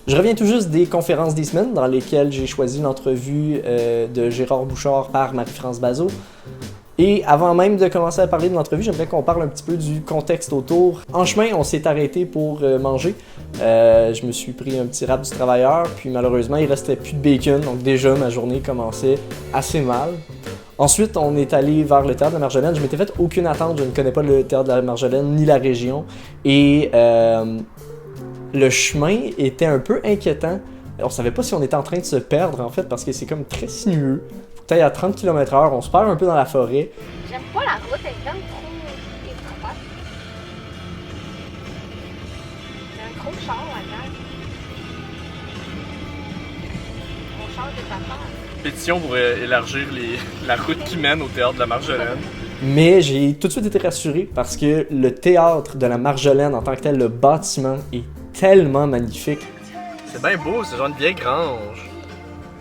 Je reviens tout juste des conférences des semaines dans lesquelles j'ai choisi l'entrevue de Gérard Bouchard par Marie-France Bazot. Et avant même de commencer à parler de l'entrevue, j'aimerais qu'on parle un petit peu du contexte autour. En chemin, on s'est arrêté pour manger. Je me suis pris un petit rap du travailleur, puis malheureusement, il restait plus de bacon, donc déjà ma journée commençait assez mal. Ensuite, on est allé vers le Théâtre de la Marjolaine. Je m'étais fait aucune attente, je ne connais pas le Théâtre de la Marjolaine ni la région. Et le chemin était un peu inquiétant. On savait pas si on était en train de se perdre en fait parce que c'est comme très sinueux. Faut que t'ailles à 30 km/h, on se perd un peu dans la forêt. J'aime pas la route, elle est comme trop étroite. C'est un gros char là-dedans. On change de papa. Pétition pour élargir la route qui mène au Théâtre de la Marjolaine. Mais j'ai tout de suite été rassuré parce que le Théâtre de la Marjolaine en tant que tel, le bâtiment est tellement magnifique. C'est bien beau, c'est genre une vieille grange.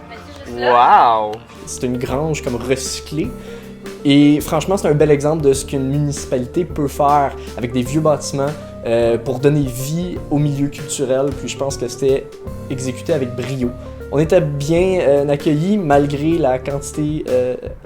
Mais c'est juste là. Wow! C'est une grange comme recyclée. Et franchement, c'est un bel exemple de ce qu'une municipalité peut faire avec des vieux bâtiments pour donner vie au milieu culturel. Puis je pense que c'était exécuté avec brio. On était bien accueillis malgré la quantité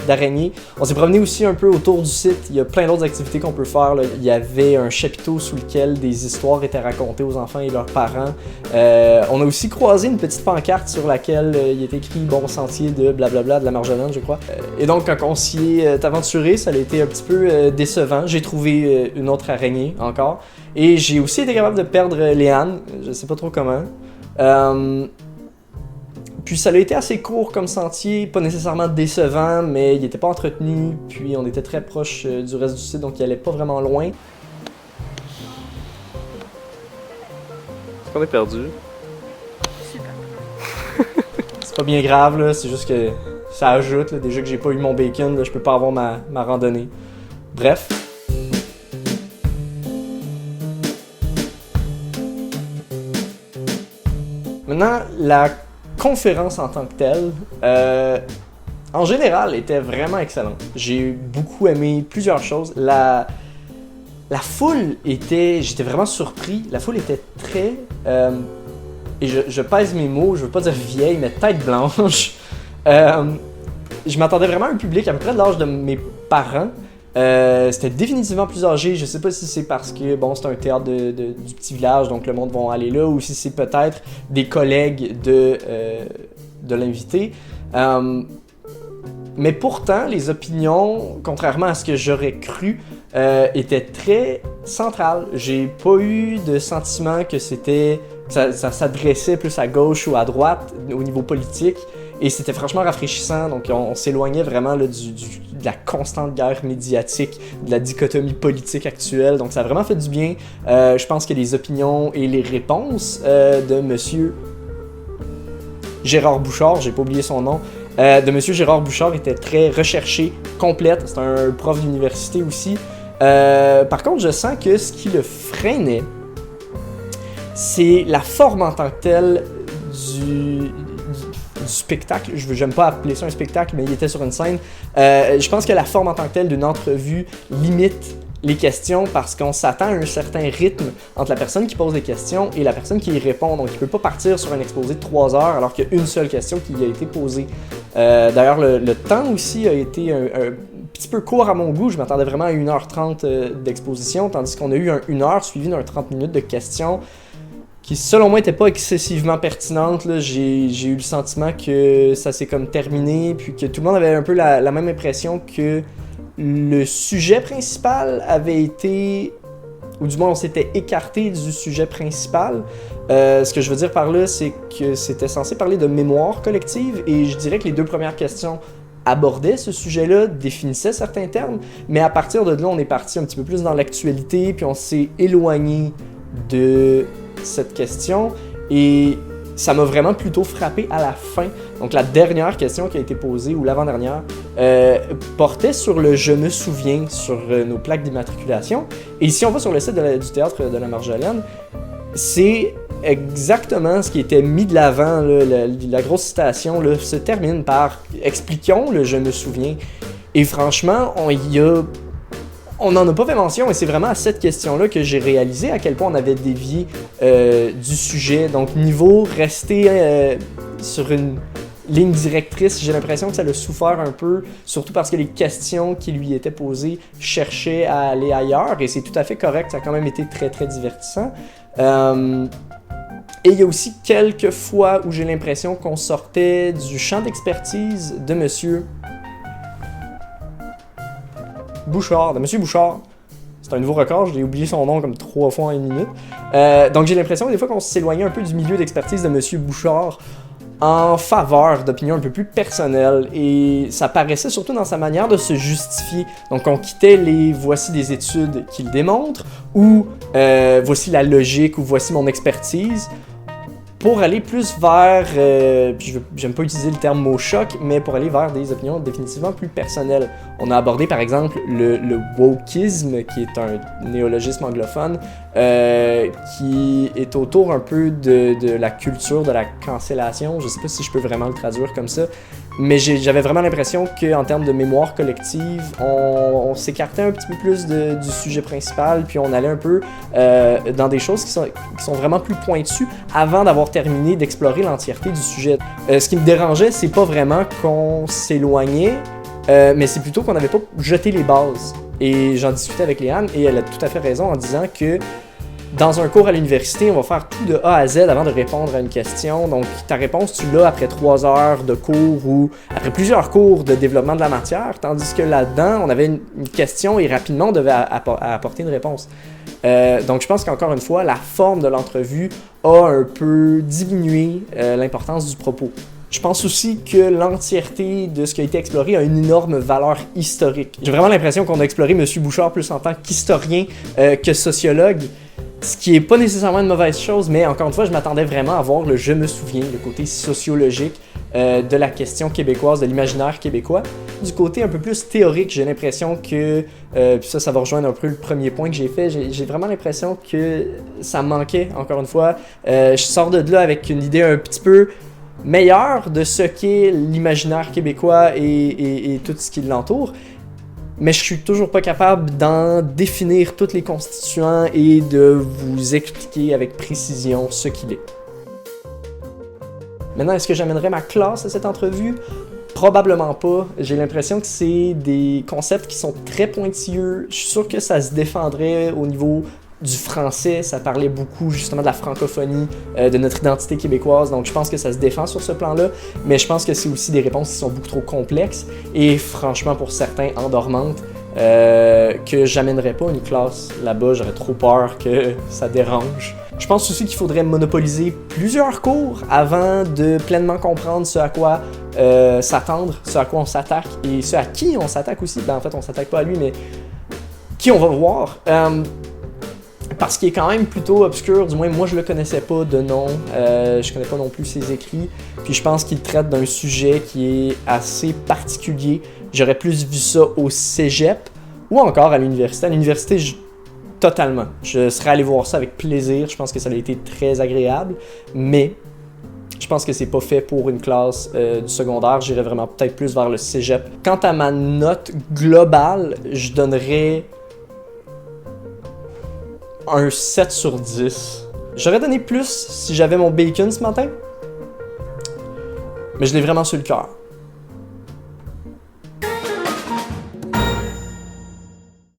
d'araignées. On s'est promené aussi un peu autour du site. Il y a plein d'autres activités qu'on peut faire, là. Il y avait un chapiteau sous lequel des histoires étaient racontées aux enfants et leurs parents. On a aussi croisé une petite pancarte sur laquelle il est écrit « Bon sentier de blablabla de la Marjolaine », je crois. Et donc, quand on s'y est aventuré, ça a été un petit peu décevant. J'ai trouvé une autre araignée encore. Et j'ai aussi été capable de perdre Léane. Je sais pas trop comment. Puis ça a été assez court comme sentier, pas nécessairement décevant, mais il était pas entretenu, puis on était très proche du reste du site, donc il allait pas vraiment loin. Est-ce qu'on est perdu? C'est pas bien grave, là, c'est juste que ça ajoute, là, déjà que j'ai pas eu mon bacon, là, je peux pas avoir ma randonnée. Bref. Maintenant, la conférence en tant que telle, en général, était vraiment excellente. J'ai beaucoup aimé plusieurs choses. La foule était... J'étais vraiment surpris. La foule était très... et je pèse mes mots, je veux pas dire vieille, mais tête blanche. Je m'attendais vraiment à un public à peu près de l'âge de mes parents. C'était définitivement plus âgé. Je sais pas si c'est parce que bon, c'est un théâtre du petit village, donc le monde va aller là, ou si c'est peut-être des collègues de l'invité. Mais pourtant, les opinions, contrairement à ce que j'aurais cru, étaient très centrales. J'ai pas eu de sentiment que ça s'adressait plus à gauche ou à droite au niveau politique. Et c'était franchement rafraîchissant, donc on s'éloignait vraiment là, de la constante guerre médiatique, de la dichotomie politique actuelle, donc ça a vraiment fait du bien. Je pense que les opinions et les réponses de Monsieur Gérard Bouchard, j'ai pas oublié son nom, de Monsieur Gérard Bouchard étaient très recherchées, complètes, c'est un prof d'université aussi. Par contre, je sens que ce qui le freinait, c'est la forme en tant que telle du spectacle. J'aime pas appeler ça un spectacle, mais il était sur une scène. Je pense que la forme en tant que telle d'une entrevue limite les questions parce qu'on s'attend à un certain rythme entre la personne qui pose des questions et la personne qui y répond. Donc, il peut pas partir sur un exposé de 3 heures alors qu'il y a une seule question qui y a été posée. D'ailleurs, le temps aussi a été un petit peu court à mon goût. Je m'attendais vraiment à 1h30 d'exposition, tandis qu'on a eu 1 heure suivie d'un 30 minutes de questions qui, selon moi, n'était pas excessivement pertinente. Là. J'ai eu le sentiment que ça s'est comme terminé, puis que tout le monde avait un peu la même impression que le sujet principal avait été... ou du moins on s'était écarté du sujet principal. Ce que je veux dire par là, c'est que c'était censé parler de mémoire collective, et je dirais que les 2 premières questions abordaient ce sujet-là, définissaient certains termes, mais à partir de là, on est parti un petit peu plus dans l'actualité, puis on s'est éloigné de cette question, et ça m'a vraiment plutôt frappé à la fin. Donc la dernière question qui a été posée, ou l'avant-dernière, portait sur le « je me souviens » sur nos plaques d'immatriculation. Et si on va sur le site du Théâtre de la Marjolaine, c'est exactement ce qui était mis de l'avant. Là, la grosse citation là, se termine par « expliquons le « je me souviens ». Et franchement, On n'en a pas fait mention et c'est vraiment à cette question-là que j'ai réalisé à quel point on avait dévié du sujet. Donc niveau rester sur une ligne directrice, j'ai l'impression que ça l'a souffert un peu, surtout parce que les questions qui lui étaient posées cherchaient à aller ailleurs et c'est tout à fait correct, ça a quand même été très très divertissant. Et il y a aussi quelques fois où j'ai l'impression qu'on sortait du champ d'expertise de Monsieur Bouchard, de Monsieur Bouchard. C'est un nouveau record, j'ai oublié son nom comme 3 fois en 1 minute. Donc j'ai l'impression des fois qu'on s'éloignait un peu du milieu d'expertise de Monsieur Bouchard en faveur d'opinions un peu plus personnelles et ça paraissait surtout dans sa manière de se justifier. Donc on quittait les voici des études qui le démontrent ou voici la logique ou voici mon expertise pour aller plus vers, puis j'aime pas utiliser le terme mot choc, mais pour aller vers des opinions définitivement plus personnelles. On a abordé par exemple le wokisme, qui est un néologisme anglophone, qui est autour un peu de la culture de la cancellation. Je sais pas si je peux vraiment le traduire comme ça, mais j'avais vraiment l'impression qu'en termes de mémoire collective, on s'écartait un petit peu plus du sujet principal, puis on allait un peu dans des choses qui sont vraiment plus pointues avant d'avoir terminé d'explorer l'entièreté du sujet. Ce qui me dérangeait, c'est pas vraiment qu'on s'éloignait, mais c'est plutôt qu'on n'avait pas jeté les bases. Et j'en discutais avec Léane, et elle a tout à fait raison en disant que dans un cours à l'université, on va faire tout de A à Z avant de répondre à une question. Donc, ta réponse, tu l'as après 3 heures de cours ou après plusieurs cours de développement de la matière, tandis que là-dedans, on avait une question et rapidement, on devait apporter une réponse. Donc, je pense qu'encore une fois, la forme de l'entrevue a un peu diminué l'importance du propos. Je pense aussi que l'entièreté de ce qui a été exploré a une énorme valeur historique. J'ai vraiment l'impression qu'on a exploré M. Bouchard plus en tant qu'historien que sociologue, ce qui est pas nécessairement une mauvaise chose, mais encore une fois, je m'attendais vraiment à voir le « je me souviens », le côté sociologique de la question québécoise, de l'imaginaire québécois. Du côté un peu plus théorique, j'ai l'impression que, puis ça va rejoindre un peu le premier point que j'ai fait, j'ai vraiment l'impression que ça manquait, encore une fois. Je sors de là avec une idée un petit peu meilleure de ce qu'est l'imaginaire québécois et tout ce qui l'entoure. Mais je suis toujours pas capable d'en définir tous les constituants et de vous expliquer avec précision ce qu'il est. Maintenant, est-ce que j'amènerais ma classe à cette entrevue? Probablement pas. J'ai l'impression que c'est des concepts qui sont très pointilleux. Je suis sûr que ça se défendrait au niveau du français, ça parlait beaucoup justement de la francophonie, de notre identité québécoise, donc je pense que ça se défend sur ce plan-là, mais je pense que c'est aussi des réponses qui sont beaucoup trop complexes et franchement pour certains endormantes, que j'amènerais pas une classe là-bas, j'aurais trop peur que ça dérange. Je pense aussi qu'il faudrait monopoliser plusieurs cours avant de pleinement comprendre ce à quoi s'attendre, ce à quoi on s'attaque et ce à qui on s'attaque aussi. Ben, en fait, on s'attaque pas à lui, mais qui on va voir. Parce qu'il est quand même plutôt obscur, du moins moi je le connaissais pas de nom, je connais pas non plus ses écrits, puis je pense qu'il traite d'un sujet qui est assez particulier. J'aurais plus vu ça au cégep ou encore à l'université. À l'université, totalement. Je serais allé voir ça avec plaisir, je pense que ça a été très agréable, mais je pense que c'est pas fait pour une classe du secondaire, j'irais vraiment peut-être plus vers le cégep. Quant à ma note globale, je donnerais un 7 sur 10. J'aurais donné plus si j'avais mon bacon ce matin, mais je l'ai vraiment sur le cœur.